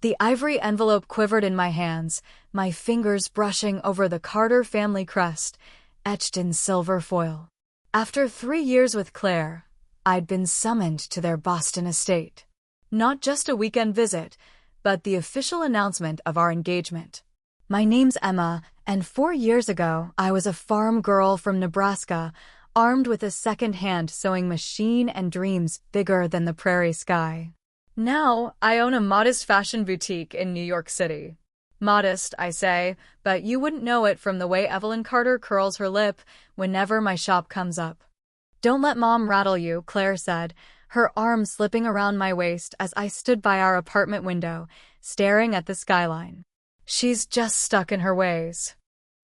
The ivory envelope quivered in my hands, my fingers brushing over the Carter family crest, etched in silver foil. After 3 years with Claire, I'd been summoned to their Boston estate. Not just a weekend visit, but the official announcement of our engagement. My name's Emma, and 4 years ago, I was a farm girl from Nebraska, armed with a second-hand sewing machine and dreams bigger than the prairie sky. Now, I own a modest fashion boutique in New York City. Modest, I say, but you wouldn't know it from the way Evelyn Carter curls her lip whenever my shop comes up. "Don't let Mom rattle you," Claire said, her arm slipping around my waist as I stood by our apartment window, staring at the skyline. "She's just stuck in her ways."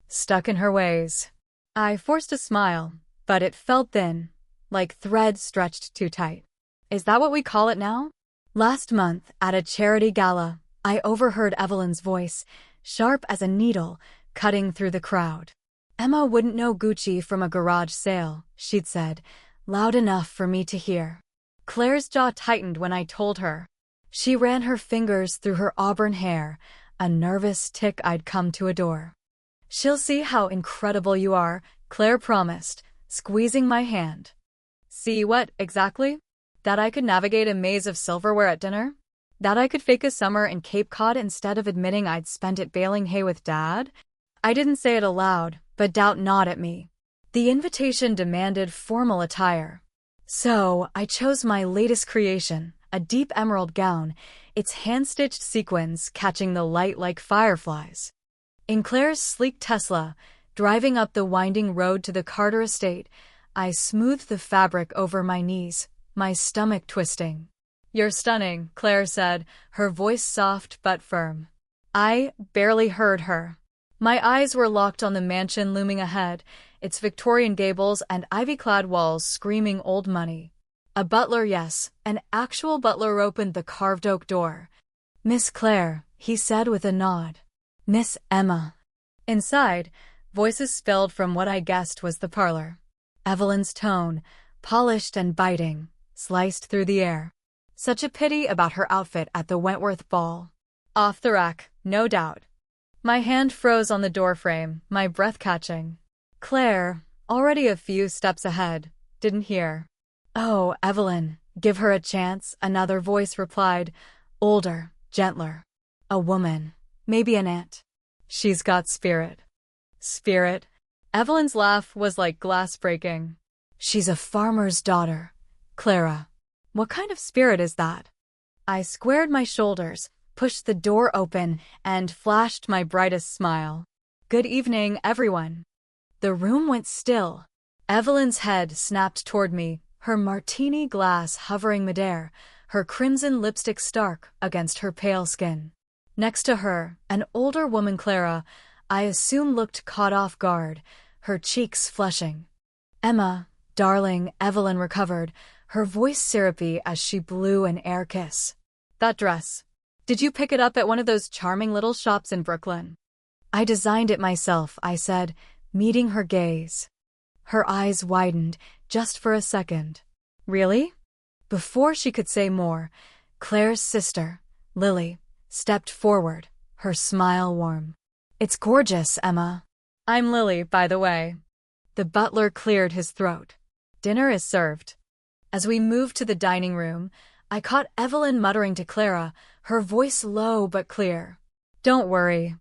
Stuck in her ways. I forced a smile, but it felt thin, like thread stretched too tight. Is that what we call it now? Last month, at a charity gala, I overheard Evelyn's voice, sharp as a needle, cutting through the crowd. "Emma wouldn't know Gucci from a garage sale," she'd said, loud enough for me to hear. Claire's jaw tightened when I told her. She ran her fingers through her auburn hair, a nervous tick I'd come to adore. "She'll see how incredible you are," Claire promised, squeezing my hand. "See what, exactly? That I could navigate a maze of silverware at dinner? That I could fake a summer in Cape Cod instead of admitting I'd spent it baling hay with Dad?" I didn't say it aloud, but doubt gnawed at me. The invitation demanded formal attire. So, I chose my latest creation, a deep emerald gown, its hand-stitched sequins catching the light like fireflies. In Claire's sleek Tesla, driving up the winding road to the Carter estate, I smoothed the fabric over my knees, my stomach twisting. "You're stunning," Claire said, her voice soft but firm. I barely heard her. My eyes were locked on the mansion looming ahead, its Victorian gables and ivy-clad walls screaming old money. A butler, yes, an actual butler opened the carved oak door. "Miss Claire," he said with a nod. "Miss Emma." Inside, voices spilled from what I guessed was the parlor. Evelyn's tone, polished and biting, sliced through the air. Such a pity about her outfit at the Wentworth ball. Off the rack, no doubt. My hand froze on the doorframe, my breath catching. Claire, already a few steps ahead, didn't hear. "Oh, Evelyn, give her a chance," another voice replied, older, gentler. "A woman, maybe an aunt. She's got spirit." Spirit? Evelyn's laugh was like glass breaking. "She's a farmer's daughter, Clara. What kind of spirit is that?" I squared my shoulders, pushed the door open, and flashed my brightest smile. "Good evening, everyone." The room went still. Evelyn's head snapped toward me, her martini glass hovering midair, her crimson lipstick stark against her pale skin. Next to her, an older woman, Clara, I assume looked caught off guard, her cheeks flushing. "Emma, darling," Evelyn recovered, her voice syrupy as she blew an air kiss. "That dress. Did you pick it up at one of those charming little shops in Brooklyn?" "I designed it myself," I said, meeting her gaze. Her eyes widened, just for a second. "Really?" Before she could say more, Claire's sister, Lily, stepped forward, her smile warm. "It's gorgeous, Emma." "I'm Lily, by the way." The butler cleared his throat. "Dinner is served." As we moved to the dining room, I caught Evelyn muttering to Clara, her voice low but clear. "Don't worry.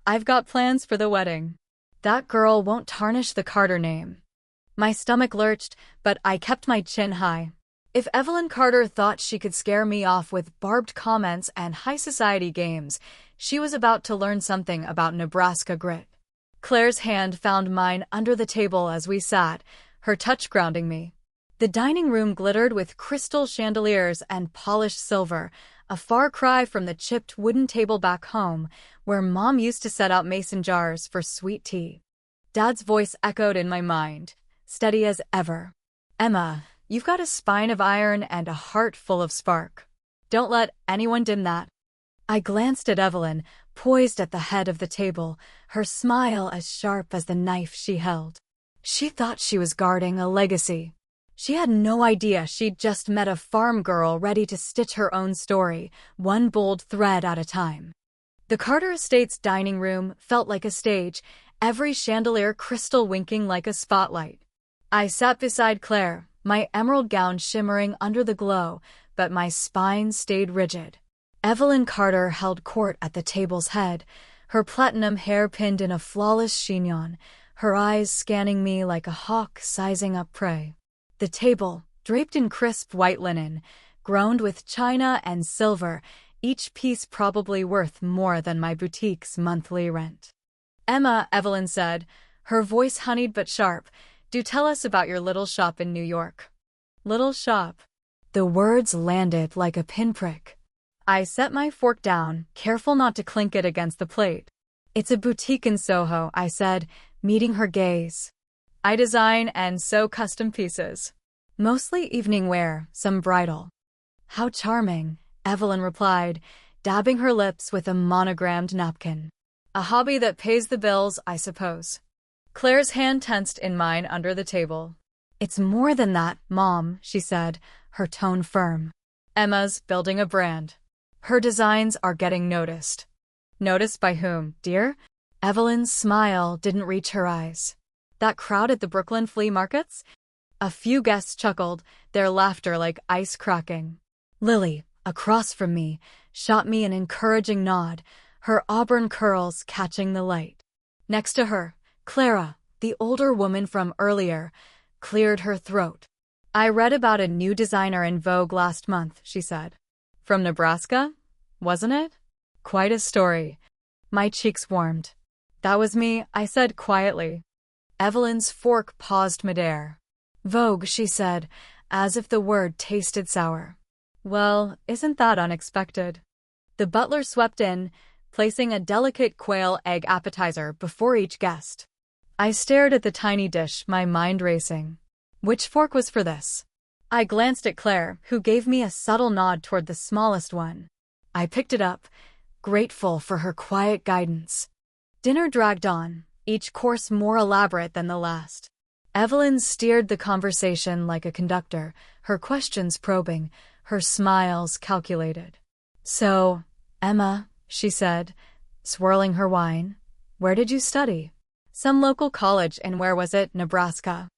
I've got plans for the wedding. That girl won't tarnish the Carter name." My stomach lurched, but I kept my chin high. If Evelyn Carter thought she could scare me off with barbed comments and high society games, she was about to learn something about Nebraska grit. Claire's hand found mine under the table as we sat, her touch grounding me. The dining room glittered with crystal chandeliers and polished silver, a far cry from the chipped wooden table back home, where Mom used to set out mason jars for sweet tea. Dad's voice echoed in my mind, steady as ever. "Emma, you've got a spine of iron and a heart full of spark. Don't let anyone dim that." I glanced at Evelyn, poised at the head of the table, her smile as sharp as the knife she held. She thought she was guarding a legacy. She had no idea she'd just met a farm girl ready to stitch her own story, one bold thread at a time. The Carter Estate's dining room felt like a stage, every chandelier crystal winking like a spotlight. I sat beside Claire, my emerald gown shimmering under the glow, but my spine stayed rigid. Evelyn Carter held court at the table's head, her platinum hair pinned in a flawless chignon, her eyes scanning me like a hawk sizing up prey. The table, draped in crisp white linen, groaned with china and silver, each piece probably worth more than my boutique's monthly rent. "Emma," Evelyn said, her voice honeyed but sharp, "do tell us about your little shop in New York." Little shop. The words landed like a pinprick. I set my fork down, careful not to clink it against the plate. "It's a boutique in Soho," I said, meeting her gaze. "I design and sew custom pieces. Mostly evening wear, some bridal." "How charming," Evelyn replied, dabbing her lips with a monogrammed napkin. "A hobby that pays the bills, I suppose." Claire's hand tensed in mine under the table. "It's more than that, Mom," she said, her tone firm. "Emma's building a brand. Her designs are getting noticed." "Noticed by whom, dear?" Evelyn's smile didn't reach her eyes. "That crowd at the Brooklyn flea markets?" A few guests chuckled, their laughter like ice cracking. Lily, across from me, shot me an encouraging nod, her auburn curls catching the light. Next to her, Clara, the older woman from earlier, cleared her throat. "I read about a new designer in Vogue last month," she said. "From Nebraska? Wasn't it? Quite a story." My cheeks warmed. "That was me," I said quietly. Evelyn's fork paused midair. "Vogue," she said, as if the word tasted sour. "Well, isn't that unexpected?" The butler swept in, placing a delicate quail egg appetizer before each guest. I stared at the tiny dish, my mind racing. Which fork was for this? I glanced at Claire, who gave me a subtle nod toward the smallest one. I picked it up, grateful for her quiet guidance. Dinner dragged on, each course more elaborate than the last. Evelyn steered the conversation like a conductor, her questions probing, her smiles calculated. "So, Emma," she said, swirling her wine, "where did you study?" "Some local college, and where was it? Nebraska."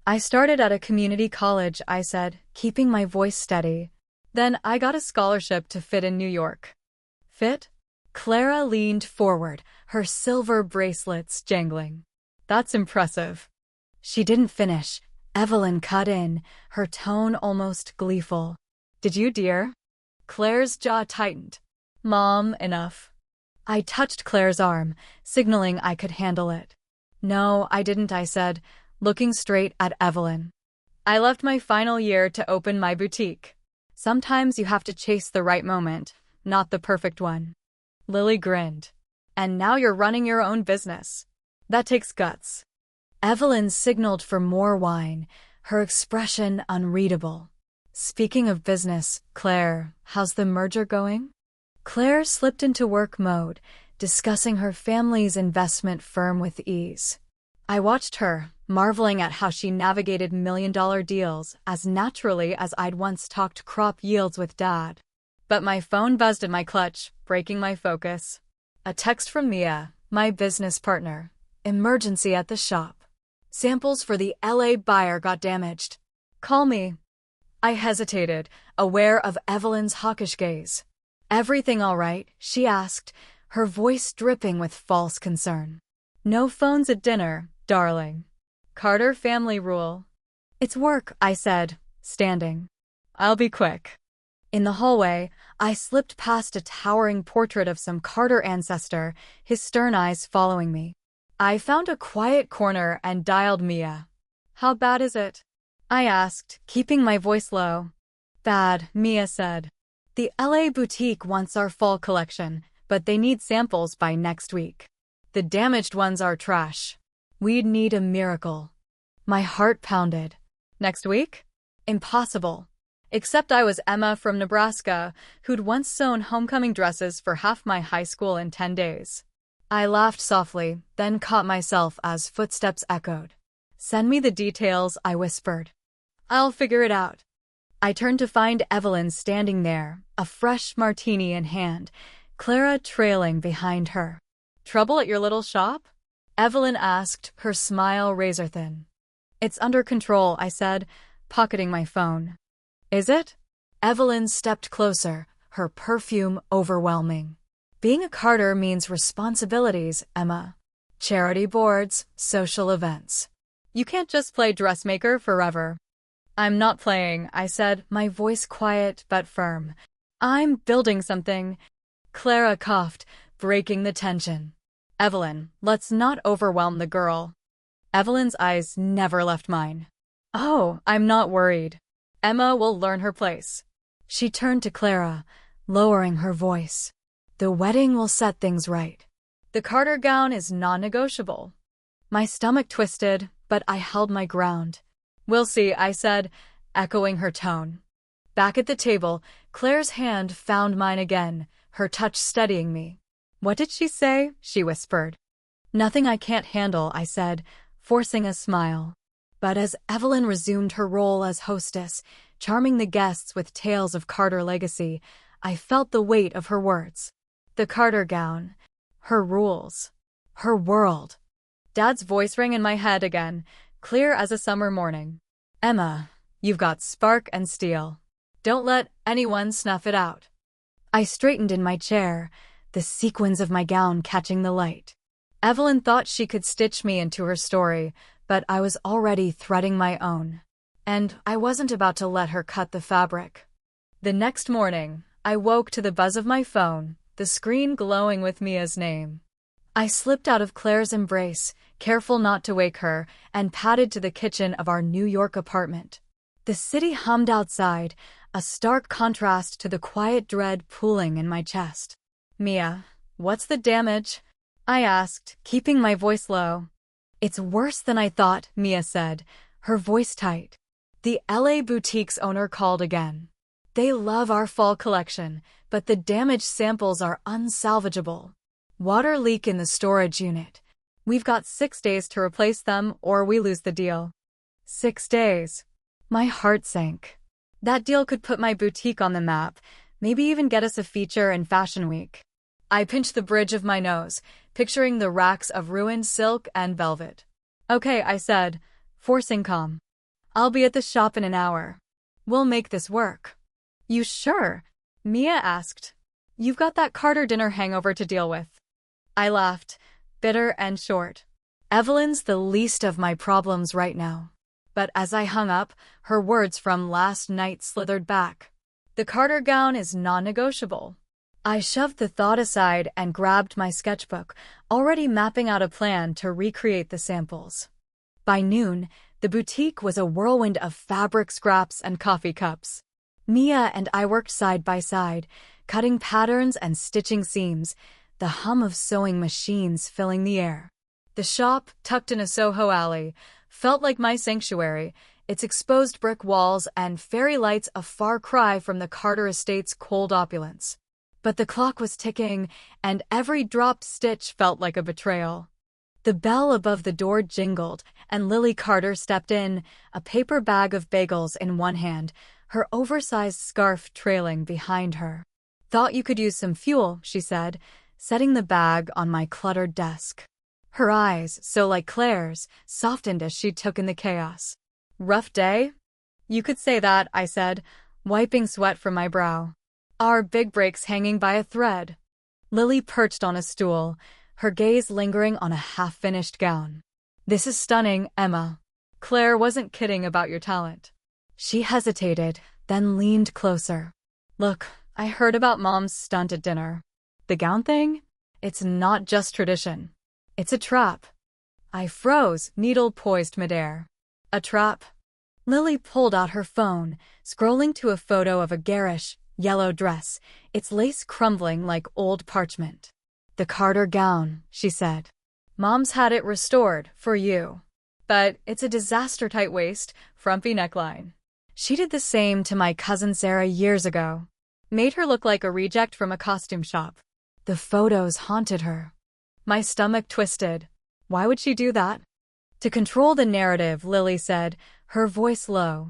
"I started at a community college," I said, keeping my voice steady. "Then I got a scholarship to fit in New York." "Fit?" Clara leaned forward, her silver bracelets jangling. "That's impressive." She didn't finish. Evelyn cut in, her tone almost gleeful. "Did you, dear?" Claire's jaw tightened. "Mom, enough." I touched Claire's arm, signaling I could handle it. "No, I didn't," I said, looking straight at Evelyn. "I left my final year to open my boutique. Sometimes you have to chase the right moment, not the perfect one." Lily grinned. "And now you're running your own business. That takes guts." Evelyn signaled for more wine, her expression unreadable. "Speaking of business, Claire, how's the merger going?" Claire slipped into work mode, discussing her family's investment firm with ease. I watched her, marveling at how she navigated million-dollar deals as naturally as I'd once talked crop yields with Dad. But my phone buzzed at my clutch, breaking my focus. A text from Mia, my business partner. "Emergency at the shop. Samples for the LA buyer got damaged. Call me." I hesitated, aware of Evelyn's hawkish gaze. "Everything all right?" she asked, her voice dripping with false concern. "No phones at dinner, darling. Carter family rule." "It's work," I said, standing. "I'll be quick." In the hallway, I slipped past a towering portrait of some Carter ancestor, his stern eyes following me. I found a quiet corner and dialed Mia. "How bad is it?" I asked, keeping my voice low. "Bad," Mia said. "The LA boutique wants our fall collection, but they need samples by next week. The damaged ones are trash. We'd need a miracle." My heart pounded. "Next week? Impossible." Except I was Emma from Nebraska, who'd once sewn homecoming dresses for half my high school in 10 days. I laughed softly, then caught myself as footsteps echoed. "Send me the details," I whispered. I'll figure it out. I turned to find Evelyn standing there, a fresh martini in hand, Clara trailing behind her. Trouble at your little shop? Evelyn asked, her smile razor-thin. It's under control, I said, pocketing my phone. Is it? Evelyn stepped closer, her perfume overwhelming. Being a Carter means responsibilities, Emma. Charity boards, social events. You can't just play dressmaker forever. I'm not playing, I said, my voice quiet but firm. I'm building something. Clara coughed, breaking the tension. Evelyn, let's not overwhelm the girl. Evelyn's eyes never left mine. Oh, I'm not worried. Emma will learn her place. She turned to Clara, lowering her voice. The wedding will set things right. The Carter gown is non-negotiable. My stomach twisted, but I held my ground. We'll see, I said, echoing her tone. Back at the table, Claire's hand found mine again, her touch steadying me. What did she say? She whispered. Nothing I can't handle, I said, forcing a smile. But as Evelyn resumed her role as hostess, charming the guests with tales of Carter legacy, I felt the weight of her words. The Carter gown. Her rules. Her world. Dad's voice rang in my head again, clear as a summer morning. Emma, you've got spark and steel. Don't let anyone snuff it out. I straightened in my chair, the sequins of my gown catching the light. Evelyn thought she could stitch me into her story, but I was already threading my own. And I wasn't about to let her cut the fabric. The next morning, I woke to the buzz of my phone, the screen glowing with Mia's name. I slipped out of Claire's embrace, careful not to wake her, and padded to the kitchen of our New York apartment. The city hummed outside, a stark contrast to the quiet dread pooling in my chest. Mia, what's the damage? I asked, keeping my voice low. It's worse than I thought, Mia said, her voice tight. The LA boutique's owner called again. They love our fall collection, but the damaged samples are unsalvageable. Water leak in the storage unit. We've got 6 days to replace them or we lose the deal. 6 days. My heart sank. That deal could put my boutique on the map, maybe even get us a feature in Fashion Week. I pinched the bridge of my nose, picturing the racks of ruined silk and velvet. Okay, I said, forcing calm. I'll be at the shop in an hour. We'll make this work. You sure? Mia asked. You've got that Carter dinner hangover to deal with. I laughed, bitter and short. Evelyn's the least of my problems right now. But as I hung up, her words from last night slithered back. The Carter gown is non-negotiable. I shoved the thought aside and grabbed my sketchbook, already mapping out a plan to recreate the samples. By noon, the boutique was a whirlwind of fabric scraps and coffee cups. Mia and I worked side by side, cutting patterns and stitching seams, the hum of sewing machines filling the air. The shop, tucked in a Soho alley, felt like my sanctuary, its exposed brick walls and fairy lights a far cry from the Carter estate's cold opulence. But the clock was ticking, and every dropped stitch felt like a betrayal. The bell above the door jingled, and Lily Carter stepped in, a paper bag of bagels in one hand, her oversized scarf trailing behind her. Thought you could use some fuel, she said, setting the bag on my cluttered desk. Her eyes, so like Claire's, softened as she took in the chaos. Rough day? You could say that, I said, wiping sweat from my brow. Our big breaks hanging by a thread. Lily perched on a stool, her gaze lingering on a half-finished gown. This is stunning, Emma. Claire wasn't kidding about your talent. She hesitated, then leaned closer. Look, I heard about Mom's stunt at dinner. The gown thing? It's not just tradition. It's a trap. I froze, needle poised midair. A trap? Lily pulled out her phone, scrolling to a photo of a garish, yellow dress, its lace crumbling like old parchment. The Carter gown, she said. Mom's had it restored, for you. But it's a disaster tight waist, frumpy neckline. She did the same to my cousin Sarah years ago. Made her look like a reject from a costume shop. The photos haunted her. My stomach twisted. Why would she do that? To control the narrative, Lily said, her voice low.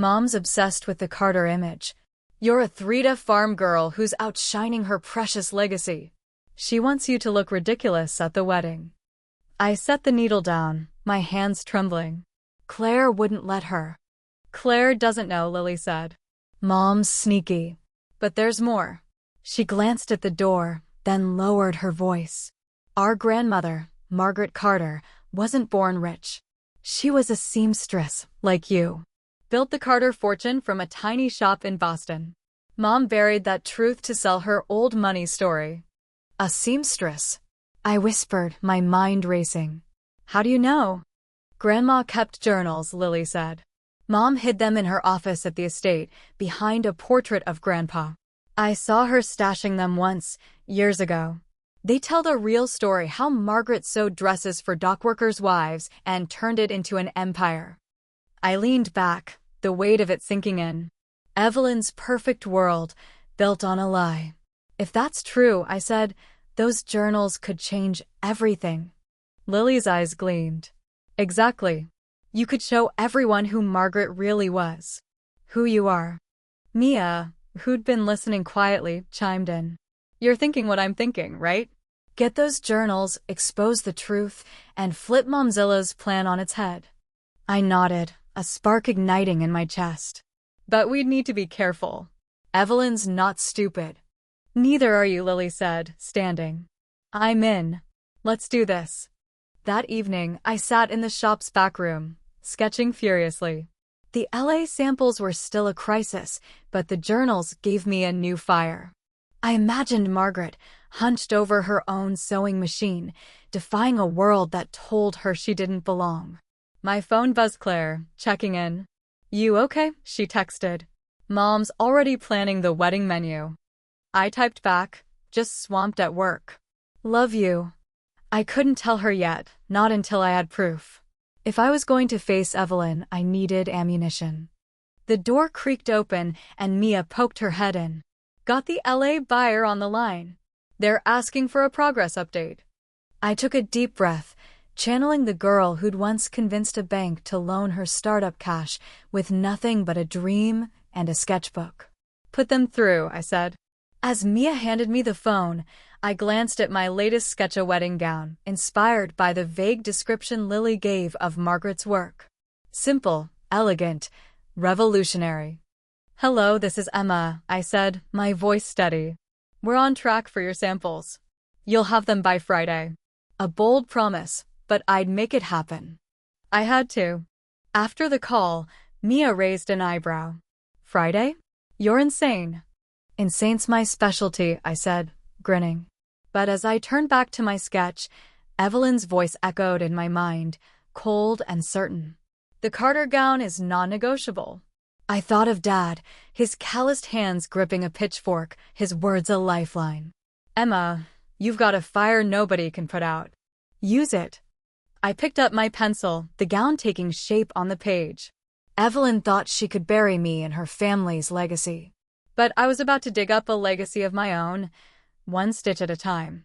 Mom's obsessed with the Carter image. You're a Thrida farm girl who's outshining her precious legacy. She wants you to look ridiculous at the wedding. I set the needle down, my hands trembling. Claire wouldn't let her. Claire doesn't know, Lily said. Mom's sneaky. But there's more. She glanced at the door, then lowered her voice. Our grandmother, Margaret Carter, wasn't born rich. She was a seamstress, like you. Built the Carter fortune from a tiny shop in Boston. Mom buried that truth to sell her old money story. A seamstress? I whispered, my mind racing. How do you know? Grandma kept journals, Lily said. Mom hid them in her office at the estate, behind a portrait of Grandpa. I saw her stashing them once, years ago. They tell the real story how Margaret sewed dresses for dockworkers' wives and turned it into an empire. I leaned back, the weight of it sinking in. Evelyn's perfect world, built on a lie. If that's true, I said, those journals could change everything. Lily's eyes gleamed. Exactly. You could show everyone who Margaret really was. Who you are. Mia, who'd been listening quietly, chimed in. You're thinking what I'm thinking, right? Get those journals, expose the truth, and flip Momzilla's plan on its head. I nodded, a spark igniting in my chest. But we'd need to be careful. Evelyn's not stupid. Neither are you, Lily said, standing. I'm in. Let's do this. That evening, I sat in the shop's back room, sketching furiously. The LA samples were still a crisis, but the journals gave me a new fire. I imagined Margaret, hunched over her own sewing machine, defying a world that told her she didn't belong. My phone buzzed. Claire, checking in. You okay? She texted. Mom's already planning the wedding menu. I typed back, just swamped at work. Love you. I couldn't tell her yet, not until I had proof. If I was going to face Evelyn, I needed ammunition. The door creaked open and Mia poked her head in. Got the LA buyer on the line. They're asking for a progress update. I took a deep breath, channeling the girl who'd once convinced a bank to loan her startup cash with nothing but a dream and a sketchbook. Put them through, I said. As Mia handed me the phone, I glanced at my latest sketch, a wedding gown, inspired by the vague description Lily gave of Margaret's work. Simple, elegant, revolutionary. Hello, this is Emma, I said, my voice steady. We're on track for your samples. You'll have them by Friday. A bold promise, but I'd make it happen. I had to. After the call, Mia raised an eyebrow. Friday? You're insane. Insane's my specialty, I said, grinning. But as I turned back to my sketch, Evelyn's voice echoed in my mind, cold and certain. The Carter gown is non-negotiable. I thought of Dad, his calloused hands gripping a pitchfork, his words a lifeline. Emma, you've got a fire nobody can put out. Use it. I picked up my pencil, the gown taking shape on the page. Evelyn thought she could bury me in her family's legacy. But I was about to dig up a legacy of my own, one stitch at a time.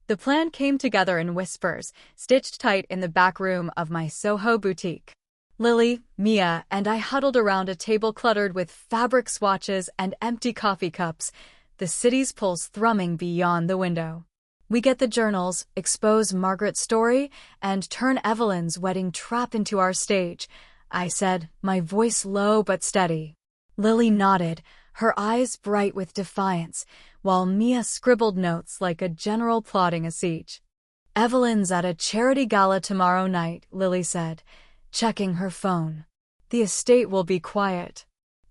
The plan came together in whispers, stitched tight in the back room of my Soho boutique. Lily, Mia, and I huddled around a table cluttered with fabric swatches and empty coffee cups, the city's pulse thrumming beyond the window. We get the journals, expose Margaret's story, and turn Evelyn's wedding trap into our stage, I said, my voice low but steady. Lily nodded, her eyes bright with defiance, while Mia scribbled notes like a general plotting a siege. Evelyn's at a charity gala tomorrow night, Lily said, checking her phone. The estate will be quiet.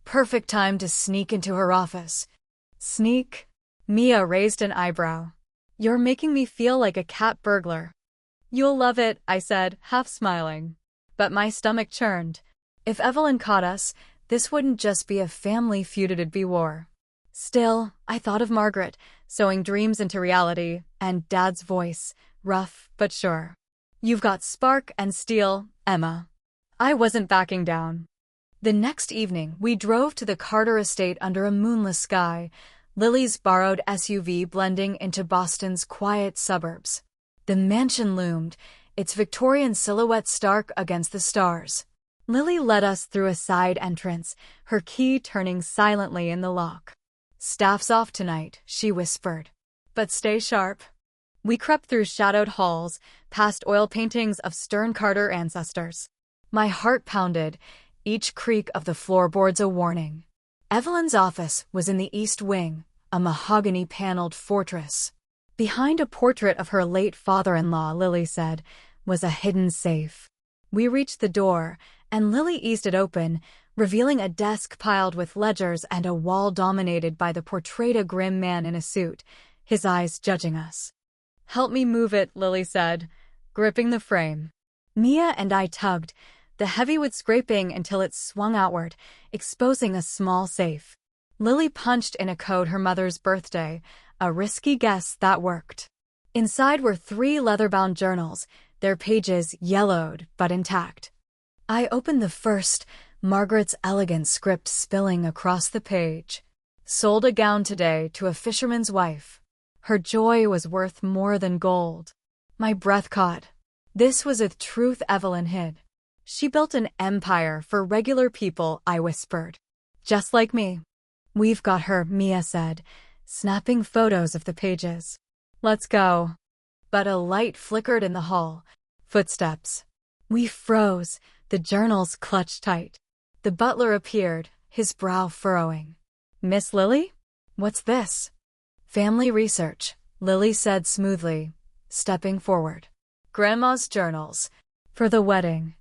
Perfect time to sneak into her office. Sneak? Mia raised an eyebrow. You're making me feel like a cat burglar. You'll love it, I said, half smiling. But my stomach churned. If Evelyn caught us, this wouldn't just be a family feud, it'd be war. Still, I thought of Margaret, sewing dreams into reality, and Dad's voice, rough but sure. You've got spark and steel, Emma. I wasn't backing down. The next evening, we drove to the Carter estate under a moonless sky, Lily's borrowed SUV blending into Boston's quiet suburbs. The mansion loomed, its Victorian silhouette stark against the stars. Lily led us through a side entrance, her key turning silently in the lock. "Staff's off tonight," she whispered. "But stay sharp." We crept through shadowed halls, past oil paintings of stern Carter ancestors. My heart pounded, each creak of the floorboards a warning. Evelyn's office was in the East Wing, a mahogany-paneled fortress. Behind a portrait of her late father-in-law, Lily said, was a hidden safe. We reached the door, and Lily eased it open, revealing a desk piled with ledgers and a wall dominated by the portrait of a grim man in a suit, his eyes judging us. "Help me move it," Lily said, gripping the frame. Mia and I tugged, the heavy wood scraping until it swung outward, exposing a small safe. Lily punched in a code her mother's birthday, a risky guess that worked. Inside were 3 leather-bound journals, their pages yellowed but intact. I opened the first, Margaret's elegant script spilling across the page. "Sold a gown today to a fisherman's wife. Her joy was worth more than gold." My breath caught. This was a truth Evelyn hid. "She built an empire for regular people," I whispered. "Just like me." "We've got her," Mia said, snapping photos of the pages. "Let's go." But a light flickered in the hall. Footsteps. We froze, the journals clutched tight. The butler appeared, his brow furrowing. "Miss Lily? What's this?" "Family research," Lily said smoothly, stepping forward. "Grandma's journals. For the wedding."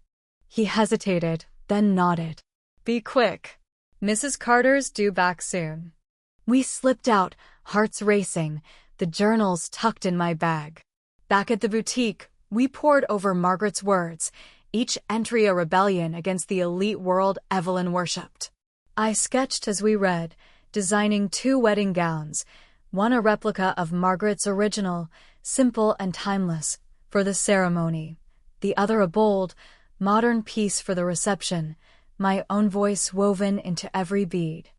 He hesitated, then nodded. "Be quick. Mrs. Carter's due back soon." We slipped out, hearts racing, the journals tucked in my bag. Back at the boutique, we pored over Margaret's words, each entry a rebellion against the elite world Evelyn worshipped. I sketched as we read, designing 2 wedding gowns, one a replica of Margaret's original, simple and timeless, for the ceremony, the other a bold, modern piece for the reception, my own voice woven into every bead.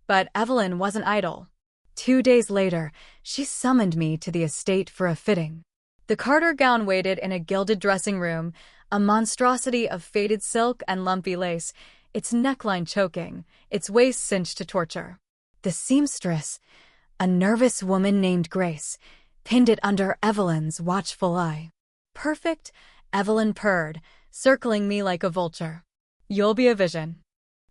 But Evelyn wasn't idle. 2 days later, she summoned me to the estate for a fitting. The Carter gown waited in a gilded dressing room, a monstrosity of faded silk and lumpy lace, its neckline choking, its waist cinched to torture. The seamstress, a nervous woman named Grace, pinned it under Evelyn's watchful eye. "Perfect," Evelyn purred, circling me like a vulture. "You'll be a vision."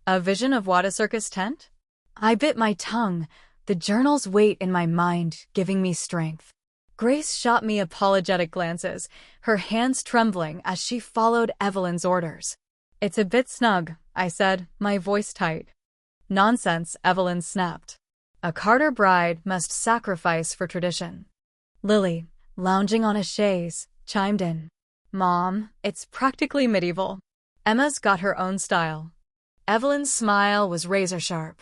"A vision of what, a circus tent?" I bit my tongue, the journal's weight in my mind giving me strength. Grace shot me apologetic glances, her hands trembling as she followed Evelyn's orders. "It's a bit snug," I said, my voice tight. "Nonsense," Evelyn snapped. "A Carter bride must sacrifice for tradition." Lily, lounging on a chaise, chimed in. "Mom, it's practically medieval. Emma's got her own style." Evelyn's smile was razor-sharp.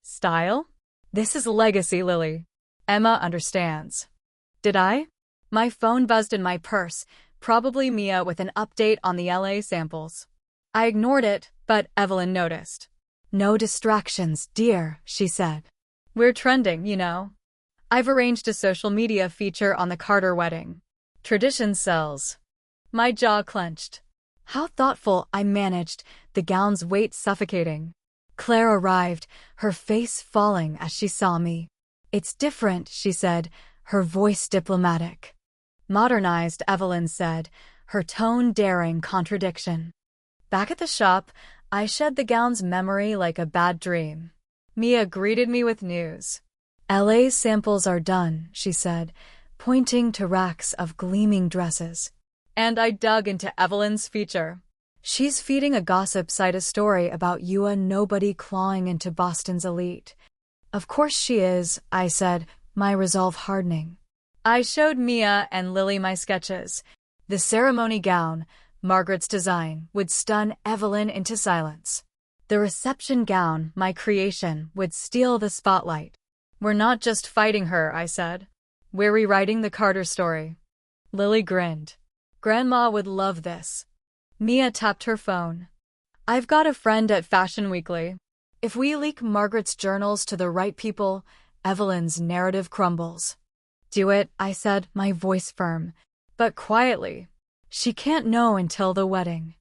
"Style? This is legacy, Lily. Emma understands." Did I? My phone buzzed in my purse, probably Mia with an update on the LA samples. I ignored it, but Evelyn noticed. "No distractions, dear," she said. "We're trending, you know. I've arranged a social media feature on the Carter wedding. Tradition sells." My jaw clenched. How thoughtful, I managed, the gown's weight suffocating. Claire arrived, her face falling as she saw me. "It's different," she said, her voice diplomatic. "Modernized," Evelyn said, her tone daring contradiction. Back at the shop, I shed the gown's memory like a bad dream. Mia greeted me with news. "LA's samples are done," she said, pointing to racks of gleaming dresses. And I dug into Evelyn's feature. "She's feeding a gossip site a story about you and nobody clawing into Boston's elite." "Of course she is," I said, my resolve hardening. I showed Mia and Lily my sketches. The ceremony gown, Margaret's design, would stun Evelyn into silence. The reception gown, my creation, would steal the spotlight. "We're not just fighting her," I said. "We're rewriting the Carter story." Lily grinned. "Grandma would love this." Mia tapped her phone. "I've got a friend at Fashion Weekly. If we leak Margaret's journals to the right people, Evelyn's narrative crumbles." "Do it," I said, my voice firm, but quietly. "She can't know until the wedding."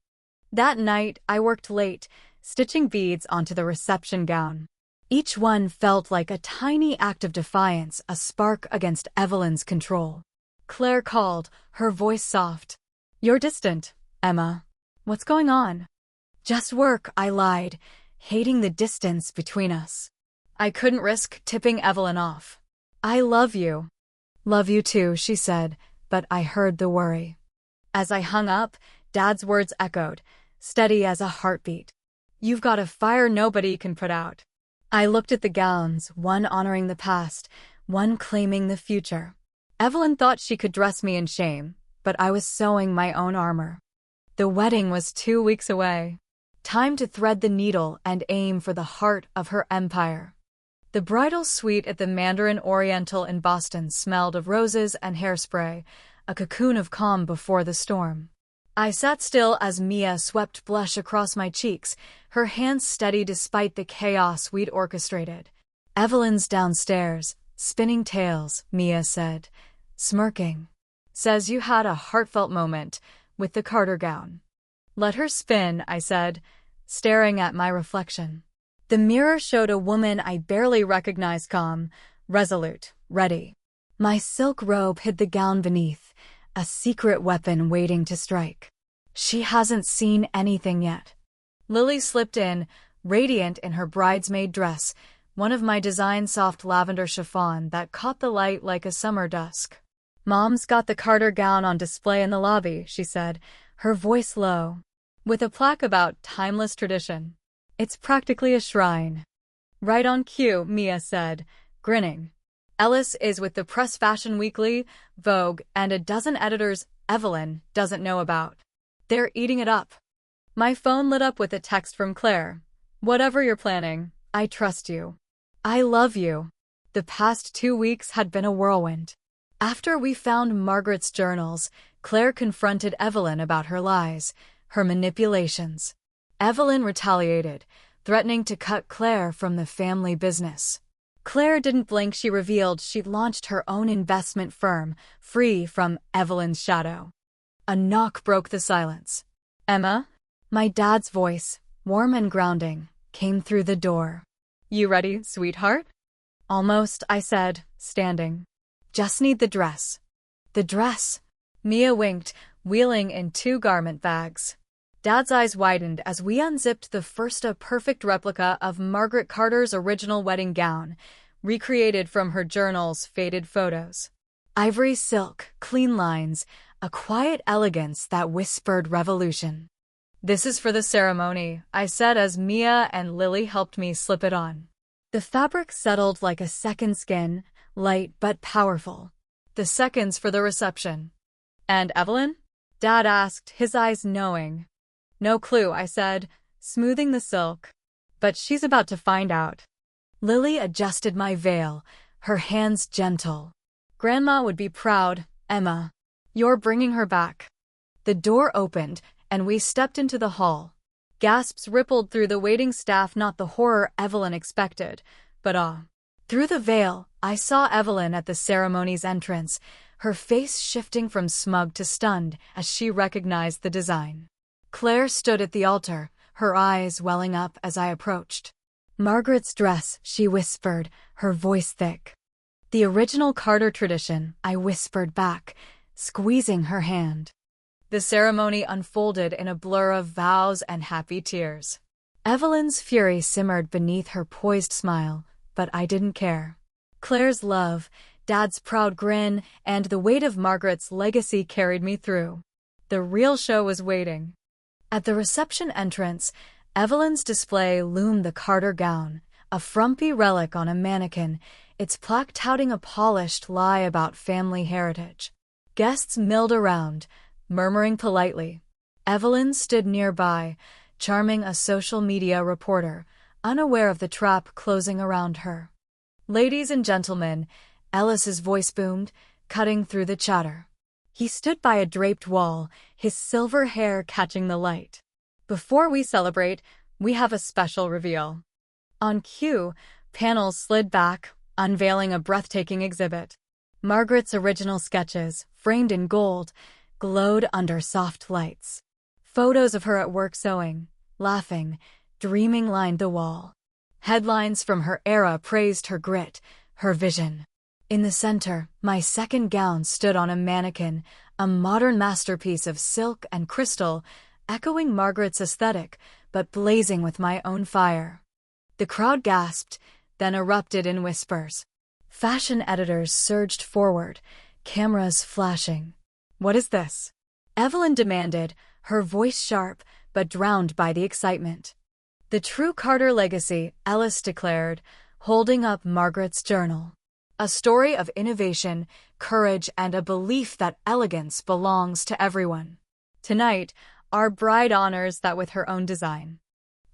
That night, I worked late, stitching beads onto the reception gown. Each one felt like a tiny act of defiance, a spark against Evelyn's control. Claire called, her voice soft. "You're distant, Emma. What's going on?" "Just work," I lied, hating the distance between us. I couldn't risk tipping Evelyn off. "I love you." "Love you too," she said, but I heard the worry. As I hung up, Dad's words echoed, steady as a heartbeat. "You've got a fire nobody can put out." I looked at the gowns, one honoring the past, one claiming the future. Evelyn thought she could dress me in shame, but I was sewing my own armor. The wedding was 2 weeks away. Time to thread the needle and aim for the heart of her empire. The bridal suite at the Mandarin Oriental in Boston smelled of roses and hairspray, a cocoon of calm before the storm. I sat still as Mia swept blush across my cheeks, her hands steady despite the chaos we'd orchestrated. "Evelyn's downstairs, spinning tales," Mia said, smirking. "Says you had a heartfelt moment with the Carter gown." "Let her spin," I said, staring at my reflection. The mirror showed a woman I barely recognized, calm, resolute, ready. My silk robe hid the gown beneath, a secret weapon waiting to strike. "She hasn't seen anything yet." Lily slipped in, radiant in her bridesmaid dress, one of my design soft lavender chiffon that caught the light like a summer dusk. "Mom's got the Carter gown on display in the lobby," she said, her voice low, with a plaque about timeless tradition. "It's practically a shrine." "Right on cue," Mia said, grinning. "Ellis is with the Press Fashion Weekly, Vogue, and a dozen editors Evelyn doesn't know about. They're eating it up." My phone lit up with a text from Claire. "Whatever you're planning, I trust you. I love you." The past 2 weeks had been a whirlwind. After we found Margaret's journals, Claire confronted Evelyn about her lies, her manipulations. Evelyn retaliated, threatening to cut Claire from the family business. Claire didn't blink. She revealed she'd launched her own investment firm, free from Evelyn's shadow. A knock broke the silence. "Emma?" My dad's voice, warm and grounding, came through the door. "You ready, sweetheart?" "Almost," I said, standing. "Just need the dress." "The dress?" Mia winked, wheeling in 2 garment bags. Dad's eyes widened as we unzipped the first, a perfect replica of Margaret Carter's original wedding gown, recreated from her journal's faded photos. Ivory silk, clean lines, a quiet elegance that whispered revolution. "This is for the ceremony," I said as Mia and Lily helped me slip it on. The fabric settled like a second skin, light but powerful. "The second's for the reception." "And Evelyn?" Dad asked, his eyes knowing. "No clue," I said, smoothing the silk. "But she's about to find out." Lily adjusted my veil, her hands gentle. "Grandma would be proud, Emma. You're bringing her back." The door opened, and we stepped into the hall. Gasps rippled through the waiting staff, not the horror Evelyn expected, but awe. Through the veil, I saw Evelyn at the ceremony's entrance, her face shifting from smug to stunned as she recognized the design. Claire stood at the altar, her eyes welling up as I approached. "Margaret's dress," she whispered, her voice thick. "The original Carter tradition," I whispered back, squeezing her hand. The ceremony unfolded in a blur of vows and happy tears. Evelyn's fury simmered beneath her poised smile, but I didn't care. Claire's love, Dad's proud grin, and the weight of Margaret's legacy carried me through. The real show was waiting. At the reception entrance, Evelyn's display loomed, the Carter gown, a frumpy relic on a mannequin, its plaque touting a polished lie about family heritage. Guests milled around, murmuring politely. Evelyn stood nearby, charming a social media reporter, unaware of the trap closing around her. "Ladies and gentlemen," Ellis's voice boomed, cutting through the chatter. He stood by a draped wall, his silver hair catching the light. "Before we celebrate, we have a special reveal." On cue, panels slid back, unveiling a breathtaking exhibit. Margaret's original sketches, framed in gold, glowed under soft lights. Photos of her at work sewing, laughing, dreaming lined the wall. Headlines from her era praised her grit, her vision. In the center, my second gown stood on a mannequin, a modern masterpiece of silk and crystal, echoing Margaret's aesthetic, but blazing with my own fire. The crowd gasped, then erupted in whispers. Fashion editors surged forward, cameras flashing. "What is this?" Evelyn demanded, her voice sharp, but drowned by the excitement. "The true Carter legacy," Ellis declared, holding up Margaret's journal. "A story of innovation, courage, and a belief that elegance belongs to everyone. Tonight, our bride honors that with her own design."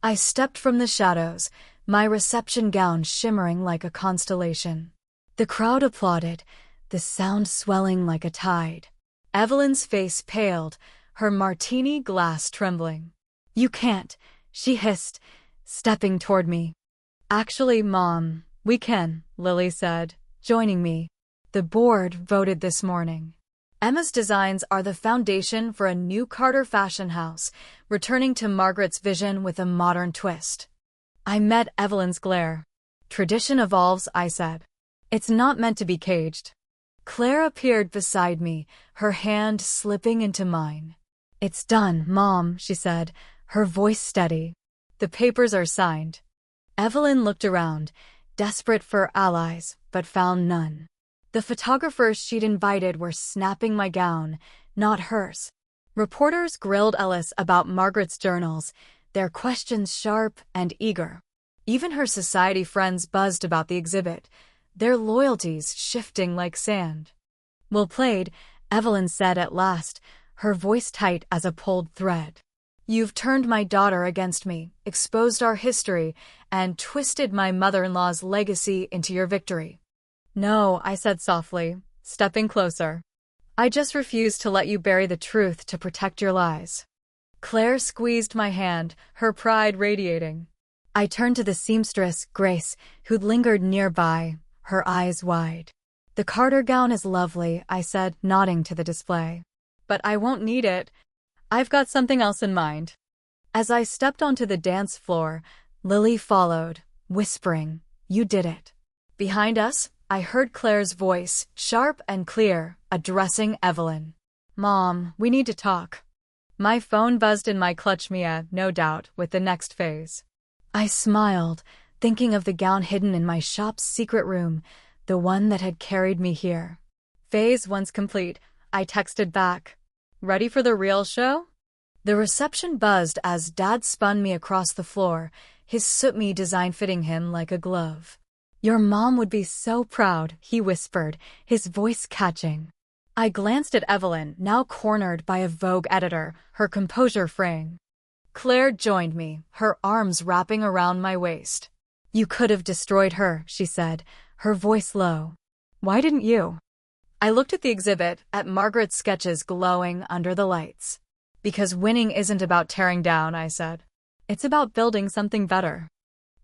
I stepped from the shadows, my reception gown shimmering like a constellation. The crowd applauded, the sound swelling like a tide. Evelyn's face paled, her martini glass trembling. "You can't," she hissed, stepping toward me. "Actually, Mom, we can," Lily said, joining me. "The board voted this morning. Emma's designs are the foundation for a new Carter fashion house, returning to Margaret's vision with a modern twist." I met Evelyn's glare. "Tradition evolves," I said. "It's not meant to be caged." Claire appeared beside me, her hand slipping into mine. "It's done, Mom," she said, her voice steady. "The papers are signed." Evelyn looked around, desperate for allies, but found none. The photographers she'd invited were snapping my gown, not hers. Reporters grilled Ellis about Margaret's journals, their questions sharp and eager. Even her society friends buzzed about the exhibit, their loyalties shifting like sand. "Well played," Evelyn said at last, her voice tight as a pulled thread. "You've turned my daughter against me, exposed our history, and twisted my mother-in-law's legacy into your victory." "No," I said softly, stepping closer. "I just refuse to let you bury the truth to protect your lies." Claire squeezed my hand, her pride radiating. I turned to the seamstress, Grace, who'd lingered nearby, her eyes wide. "The Carter gown is lovely," I said, nodding to the display. "But I won't need it. I've got something else in mind." As I stepped onto the dance floor, Lily followed, whispering, "You did it." Behind us, I heard Claire's voice, sharp and clear, addressing Evelyn. "Mom, we need to talk." My phone buzzed in my clutch, Mia, no doubt, with the next phase. I smiled, thinking of the gown hidden in my shop's secret room, the one that had carried me here. "Phase once complete," I texted back. "Ready for the real show?" The reception buzzed as Dad spun me across the floor, his soot-me design fitting him like a glove. "Your mom would be so proud," he whispered, his voice catching. I glanced at Evelyn, now cornered by a Vogue editor, her composure fraying. Claire joined me, her arms wrapping around my waist. "You could have destroyed her," she said, her voice low. "Why didn't you?" I looked at the exhibit, at Margaret's sketches glowing under the lights. "Because winning isn't about tearing down," I said. "It's about building something better."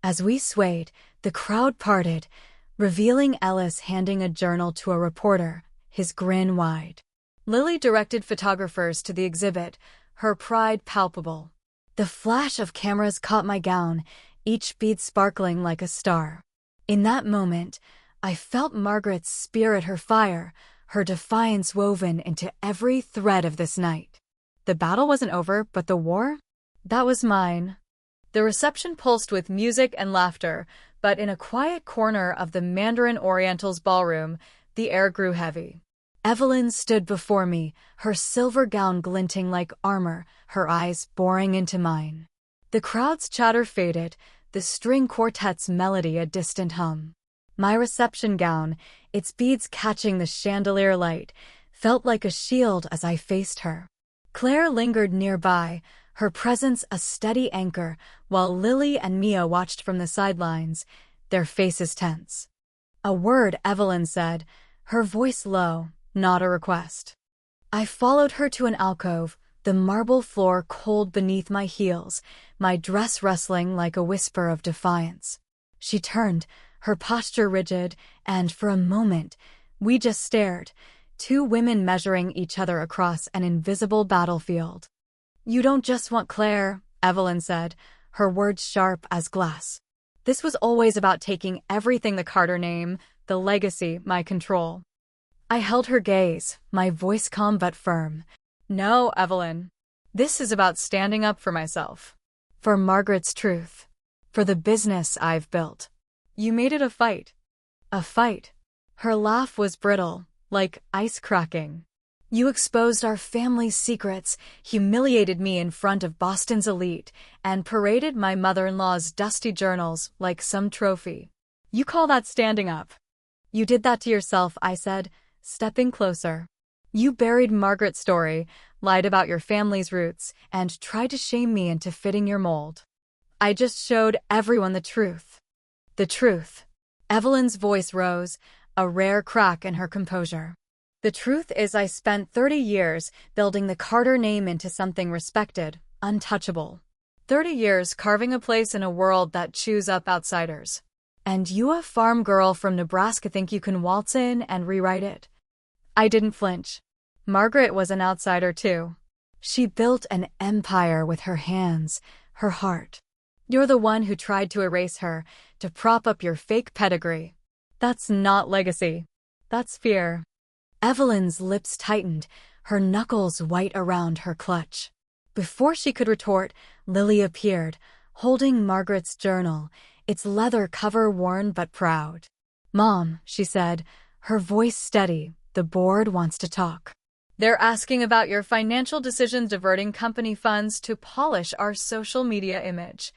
As we swayed, the crowd parted, revealing Ellis handing a journal to a reporter, his grin wide. Lily directed photographers to the exhibit, her pride palpable. The flash of cameras caught my gown, each bead sparkling like a star. In that moment, I felt Margaret's spirit, her fire, her defiance woven into every thread of this night. The battle wasn't over, but the war? That was mine. The reception pulsed with music and laughter, but in a quiet corner of the Mandarin Oriental's ballroom, the air grew heavy. Evelyn stood before me, her silver gown glinting like armor, her eyes boring into mine. The crowd's chatter faded, the string quartet's melody a distant hum. My reception gown, its beads catching the chandelier light, felt like a shield as I faced her. Claire lingered nearby, her presence a steady anchor, while Lily and Mia watched from the sidelines, their faces tense. "A word," Evelyn said, her voice low, not a request. I followed her to an alcove, the marble floor cold beneath my heels, my dress rustling like a whisper of defiance. She turned, her posture rigid, and for a moment, we just stared, two women measuring each other across an invisible battlefield. You don't just want Claire, Evelyn said, her words sharp as glass. This was always about taking everything the Carter name, the legacy, my control. I held her gaze, my voice calm but firm. No, Evelyn. This is about standing up for myself. For Margaret's truth. For the business I've built. You made it a fight. A fight. Her laugh was brittle, like ice cracking. You exposed our family's secrets, humiliated me in front of Boston's elite, and paraded my mother-in-law's dusty journals like some trophy. You call that standing up? You did that to yourself, I said, stepping closer. You buried Margaret's story, lied about your family's roots, and tried to shame me into fitting your mold. I just showed everyone the truth. The truth. Evelyn's voice rose, a rare crack in her composure. The truth is I spent 30 years building the Carter name into something respected, untouchable. 30 years carving a place in a world that chews up outsiders. And you, a farm girl from Nebraska, think you can waltz in and rewrite it? I didn't flinch. Margaret was an outsider too. She built an empire with her hands, her heart. You're the one who tried to erase her, to prop up your fake pedigree. That's not legacy. That's fear. Evelyn's lips tightened, her knuckles white around her clutch. Before she could retort, Lily appeared, holding Margaret's journal, its leather cover worn but proud. Mom, she said, her voice steady, the board wants to talk. They're asking about your financial decisions diverting company funds to polish our social media image.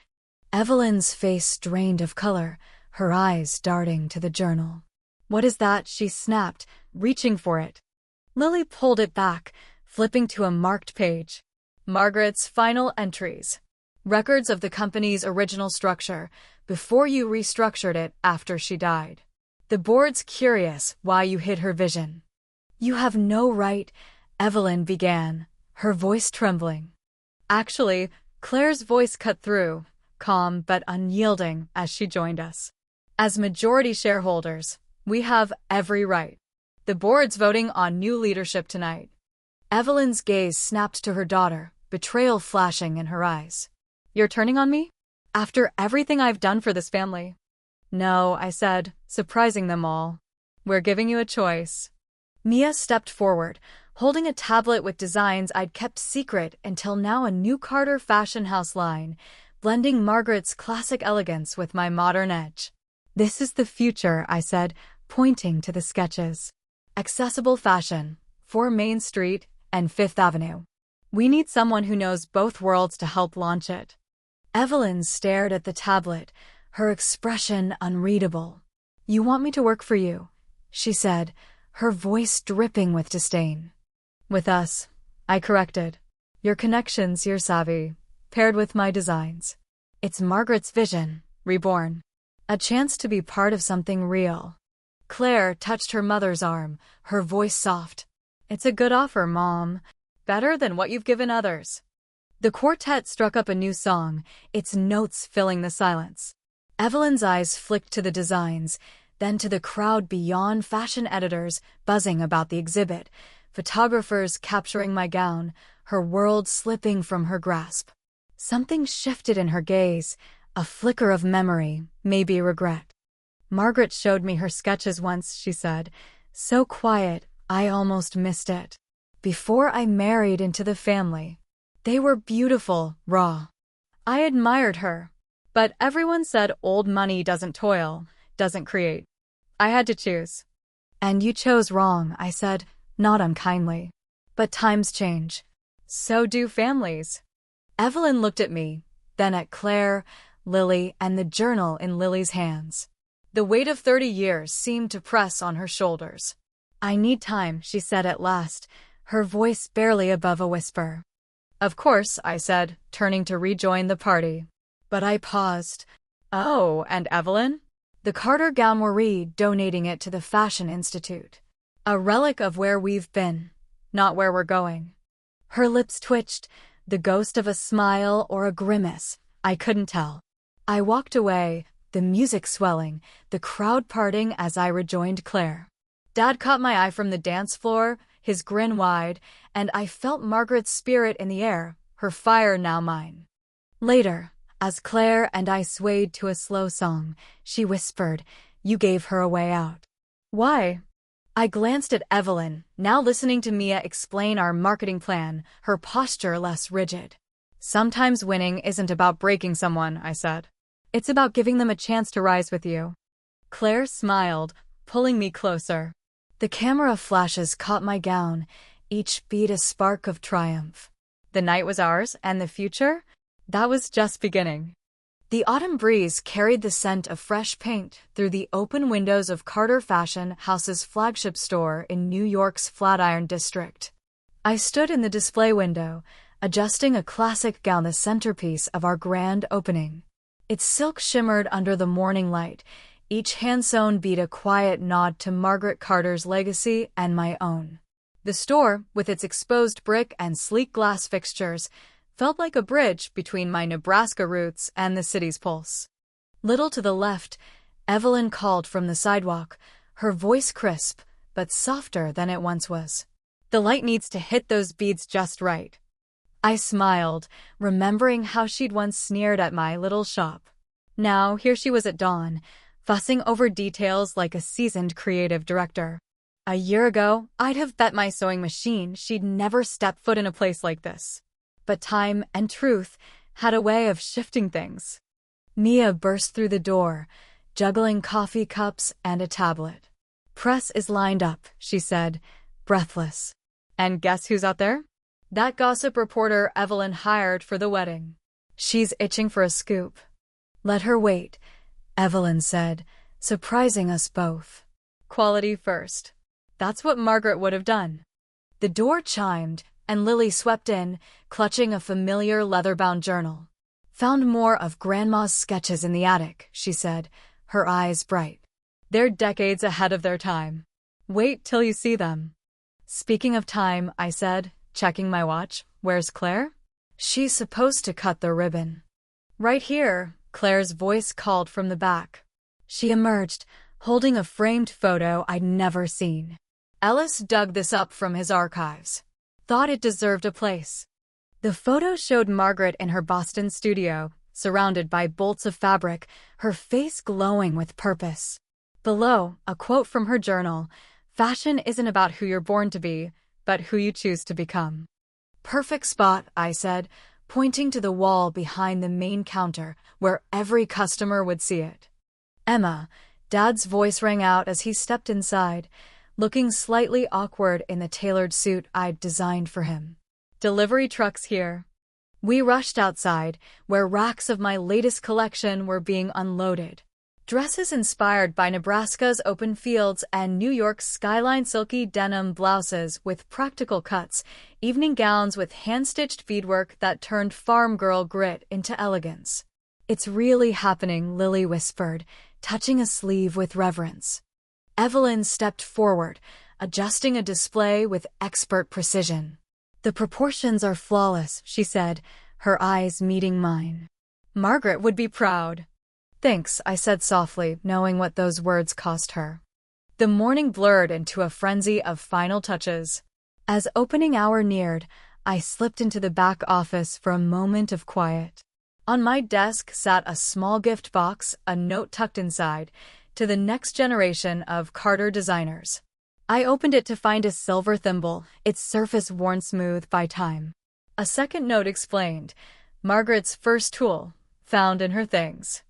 Evelyn's face drained of color, her eyes darting to the journal. What is that? She snapped, reaching for it. Lily pulled it back, flipping to a marked page. Margaret's final entries. Records of the company's original structure, before you restructured it after she died. The board's curious why you hid her vision. You have no right, Evelyn began, her voice trembling. Actually, Claire's voice cut through, calm but unyielding as she joined us. As majority shareholders, we have every right. The board's voting on new leadership tonight. Evelyn's gaze snapped to her daughter, betrayal flashing in her eyes. You're turning on me? After everything I've done for this family? No, I said, surprising them all. We're giving you a choice. Mia stepped forward, holding a tablet with designs I'd kept secret until now, a new Carter fashion house line, blending Margaret's classic elegance with my modern edge. This is the future, I said, pointing to the sketches. Accessible fashion, 4 Main Street and 5th Avenue. We need someone who knows both worlds to help launch it. Evelyn stared at the tablet, her expression unreadable. You want me to work for you, she said, her voice dripping with disdain. With us, I corrected. Your connections, your savvy, paired with my designs. It's Margaret's vision, reborn. A chance to be part of something real. Claire touched her mother's arm, her voice soft. It's a good offer, Mom. Better than what you've given others. The quartet struck up a new song, its notes filling the silence. Evelyn's eyes flicked to the designs, then to the crowd beyond, fashion editors buzzing about the exhibit, photographers capturing my gown, her world slipping from her grasp. Something shifted in her gaze, a flicker of memory, maybe regret. Margaret showed me her sketches once, she said, so quiet, I almost missed it. Before I married into the family. They were beautiful, raw. I admired her. But everyone said old money doesn't toil, doesn't create. I had to choose. And you chose wrong, I said, not unkindly. But times change. So do families. Evelyn looked at me, then at Claire, Lily, and the journal in Lily's hands. The weight of 30 years seemed to press on her shoulders. I need time, she said at last, her voice barely above a whisper. Of course, I said, turning to rejoin the party. But I paused. Oh, and Evelyn? The Carter gown we're donating it to the Fashion Institute. A relic of where we've been, not where we're going. Her lips twitched, the ghost of a smile or a grimace, I couldn't tell. I walked away, the music swelling, the crowd parting as I rejoined Claire. Dad caught my eye from the dance floor, his grin wide, and I felt Margaret's spirit in the air, her fire now mine. Later, as Claire and I swayed to a slow song, she whispered, "You gave her a way out." "Why?" I glanced at Evelyn, now listening to Mia explain our marketing plan, her posture less rigid. "Sometimes winning isn't about breaking someone," I said. "It's about giving them a chance to rise with you." Claire smiled, pulling me closer. The camera flashes caught my gown, each beat a spark of triumph. The night was ours, and the future? That was just beginning. The autumn breeze carried the scent of fresh paint through the open windows of Carter Fashion House's flagship store in New York's Flatiron District. I stood in the display window, adjusting a classic gown, the centerpiece of our grand opening. Its silk shimmered under the morning light, each hand-sewn bead a quiet nod to Margaret Carter's legacy and my own. The store, with its exposed brick and sleek glass fixtures, felt like a bridge between my Nebraska roots and the city's pulse. Little to the left, Evelyn called from the sidewalk, her voice crisp, but softer than it once was. "The light needs to hit those beads just right." I smiled, remembering how she'd once sneered at my little shop. Now, here she was at dawn, fussing over details like a seasoned creative director. A year ago, I'd have bet my sewing machine she'd never step foot in a place like this. But time and truth had a way of shifting things. Mia burst through the door, juggling coffee cups and a tablet. "Press is lined up," she said, breathless. "And guess who's out there? That gossip reporter Evelyn hired for the wedding. She's itching for a scoop." "Let her wait," Evelyn said, surprising us both. "Quality first." That's what Margaret would have done. The door chimed, and Lily swept in, clutching a familiar leather-bound journal. "Found more of Grandma's sketches in the attic," she said, her eyes bright. "They're decades ahead of their time. Wait till you see them." "Speaking of time," I said, checking my watch, "where's Claire?" "She's supposed to cut the ribbon." "Right here," Claire's voice called from the back. She emerged, holding a framed photo I'd never seen. Ellis dug this up from his archives. Thought it deserved a place. The photo showed Margaret in her Boston studio, surrounded by bolts of fabric, her face glowing with purpose. Below, a quote from her journal, "Fashion isn't about who you're born to be, but who you choose to become." "Perfect spot," I said, pointing to the wall behind the main counter, where every customer would see it. "Emma," Dad's voice rang out as he stepped inside, looking slightly awkward in the tailored suit I'd designed for him. "Delivery truck's here." We rushed outside, where racks of my latest collection were being unloaded. Dresses inspired by Nebraska's open fields and New York's skyline, silky denim blouses with practical cuts, evening gowns with hand-stitched beadwork that turned farm girl grit into elegance. "It's really happening," Lily whispered, touching a sleeve with reverence. Evelyn stepped forward, adjusting a display with expert precision. "The proportions are flawless," she said, her eyes meeting mine. "Margaret would be proud." "Thanks," I said softly, knowing what those words cost her. The morning blurred into a frenzy of final touches. As opening hour neared, I slipped into the back office for a moment of quiet. On my desk sat a small gift box, a note tucked inside, "To the next generation of Carter designers." I opened it to find a silver thimble, its surface worn smooth by time. A second note explained, "Margaret's first tool, found in her things.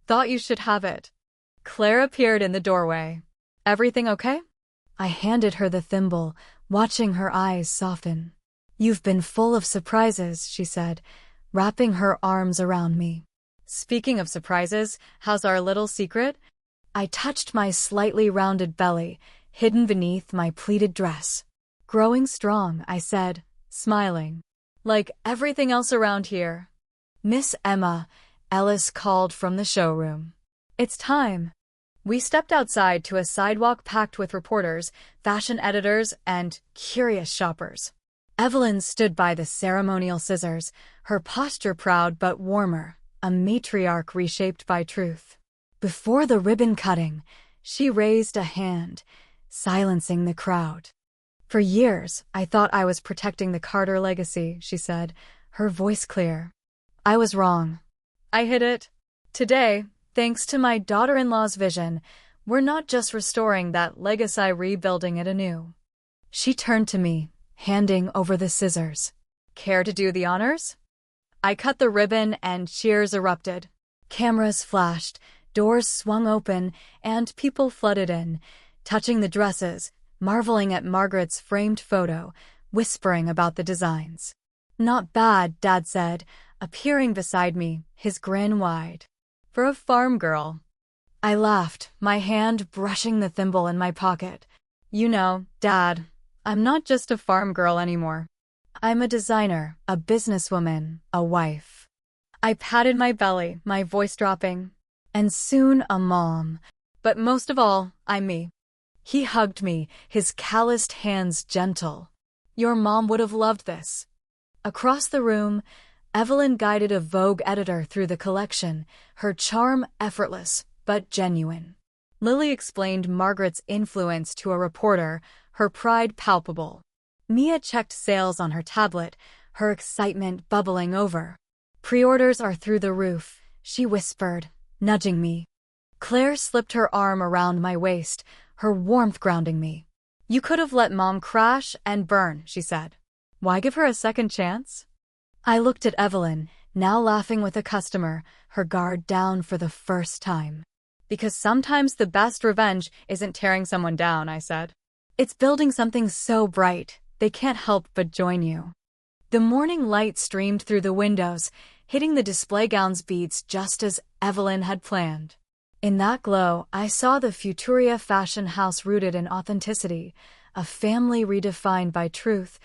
Thought you should have it." Claire appeared in the doorway. "Everything okay?" I handed her the thimble, watching her eyes soften. "You've been full of surprises," she said, wrapping her arms around me. "Speaking of surprises, how's our little secret?" I touched my slightly rounded belly, hidden beneath my pleated dress. "Growing strong," I said, smiling. "Like everything else around here." "Miss Emma," Ellis called from the showroom. "It's time." We stepped outside to a sidewalk packed with reporters, fashion editors, and curious shoppers. Evelyn stood by the ceremonial scissors, her posture proud but warmer, a matriarch reshaped by truth. Before the ribbon cutting, she raised a hand, silencing the crowd. "For years, I thought I was protecting the Carter legacy," she said, her voice clear. I was wrong. I hid it. Today, thanks to my daughter-in-law's vision, we're not just restoring that legacy, rebuilding it anew. She turned to me, handing over the scissors. Care to do the honors? I cut the ribbon and cheers erupted. Cameras flashed, doors swung open, and people flooded in, touching the dresses, marveling at Margaret's framed photo, whispering about the designs. Not bad, Dad said, appearing beside me, his grin wide. For a farm girl. I laughed, my hand brushing the thimble in my pocket. You know, Dad, I'm not just a farm girl anymore. I'm a designer, a businesswoman, a wife. I patted my belly, my voice dropping. And soon a mom. But most of all, I'm me. He hugged me, his calloused hands gentle. Your mom would have loved this. Across the room, Evelyn guided a Vogue editor through the collection, her charm effortless but genuine. Lily explained Margaret's influence to a reporter, her pride palpable. Mia checked sales on her tablet, her excitement bubbling over. Pre-orders are through the roof, she whispered, nudging me. Claire slipped her arm around my waist, her warmth grounding me. You could have let Mom crash and burn, she said. Why give her a second chance? I looked at Evelyn, now laughing with a customer, her guard down for the first time. Because sometimes the best revenge isn't tearing someone down, I said. It's building something so bright, they can't help but join you. The morning light streamed through the windows, hitting the display gown's beads just as Evelyn had planned. In that glow, I saw the Futuria fashion house rooted in authenticity, a family redefined by truth,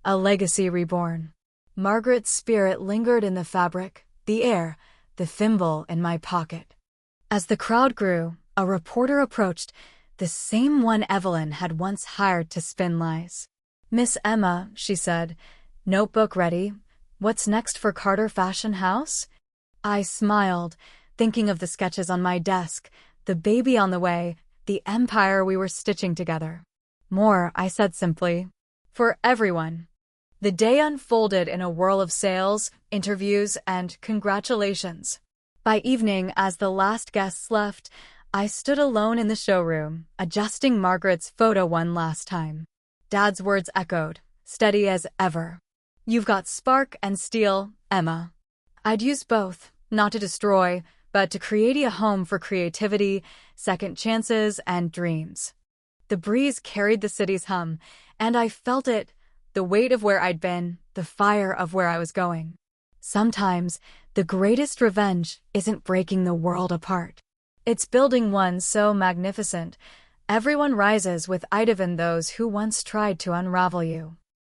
a legacy reborn. Margaret's spirit lingered in the fabric, the air, the thimble in my pocket. As the crowd grew, a reporter approached, the same one Evelyn had once hired to spin lies. Miss Emma, she said, notebook ready. What's next for Carter Fashion House? I smiled, thinking of the sketches on my desk, the baby on the way, the empire we were stitching together. More, I said simply. For everyone. The day unfolded in a whirl of sales, interviews, and congratulations. By evening, as the last guests left, I stood alone in the showroom, adjusting Margaret's photo one last time. Dad's words echoed, steady as ever. You've got spark and steel, Emma. I'd use both, not to destroy, but to create a home for creativity, second chances, and dreams. The breeze carried the city's hum, and I felt it, the weight of where I'd been, the fire of where I was going. Sometimes, the greatest revenge isn't breaking the world apart. It's building one so magnificent, everyone rises with even those who once tried to unravel you.